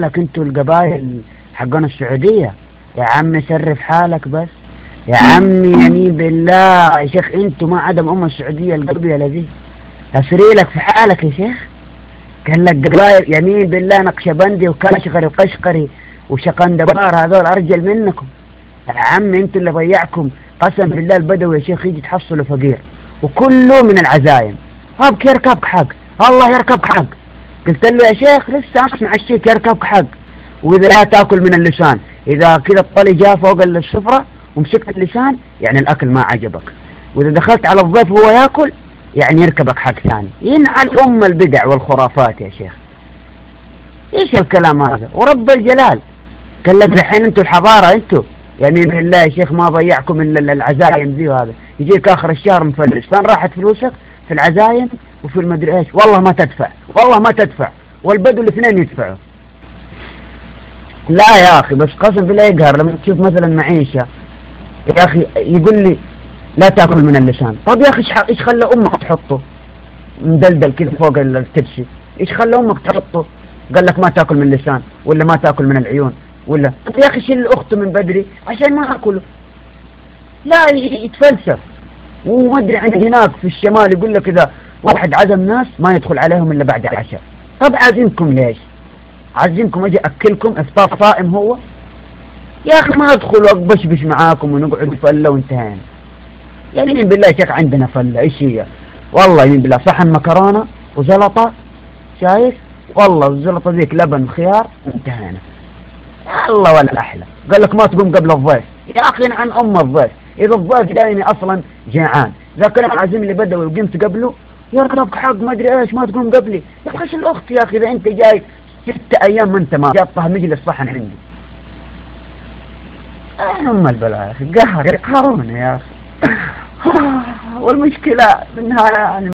لك انتوا القبائل حقنا السعودية. يا عمي سرف حالك بس، يا عمي يمين بالله يا شيخ، انتوا ما عدم السعودية القبيلة ذي اسري لك في حالك يا شيخ. قال لك قبائل يمين بالله نقشبندي وكاشغري وقشقري وشقندبار هذول ارجل منكم. يا عمي انتوا اللي ضيعكم قسم بالله البدوي يا شيخ، يجي تحصلوا فقير وكله من العزايم. ابك يركبك حق، الله يركبك حق. قلت له يا شيخ لسه اسمع الشيك يركبك حق. واذا لا تاكل من اللسان، اذا كذا الطلي جاء فوق السفرة ومسكت اللسان يعني الاكل ما عجبك، واذا دخلت على الضيف وهو ياكل يعني يركبك حق ثاني. ينعل البدع والخرافات يا شيخ. ايش الكلام هذا؟ ورب الجلال قال لك الحين انتوا الحضارة انتوا يمين بالله يا شيخ ما ضيعكم الا العزايم ذي. وهذا يجيك اخر الشهر مفلس، فين راحت فلوسك؟ في العزايم وفي المدري ايش. والله ما تدفع، والله ما تدفع، والبدو الاثنين يدفعوا. لا يا اخي بس قسم بالله يقهر لما تشوف مثلا معيشة يا اخي يقول لي لا تاكل من اللسان. طب يا اخي ايش خلى امك تحطه مدلدل كذا فوق التبسي؟ ايش خلى امك تحطه؟ قال لك ما تاكل من اللسان ولا ما تاكل من العيون ولا. طب يا اخي شيل اخته من بدري عشان ما اكله. لا يتفلسف. وما ادري عند هناك في الشمال يقول لك اذا واحد عزم ناس ما يدخل عليهم الا بعد العشاء. طب عازمكم ليش؟ عازمكم اجي اكلكم افطار صائم هو؟ يا اخي ما ادخل واقبشبش معاكم ونقعد فله وانتهينا. يعني من بالله يا شيخ عندنا فله ايش هي؟ والله من بالله صحن مكرونه وزلطه شايف؟ والله الزلطه ذيك لبن خيار انتهينا. الله ولا احلى. قال لك ما تقوم قبل الضيف. يا اخي عن الضيف، اذا الضيف جايني اصلا جيعان، اذا كان عازم لي بدوي وقمت قبله يركبك حق ما ادري ايش ما تقوم قبلي. يا اخي ايش الاخت يا اخي؟ اذا انت جاي 6 ايام ما انت ما جاطها مجلس صحن عندي. البلاء يا اخي قهر يقهرون يا اخي. والمشكله في النهايه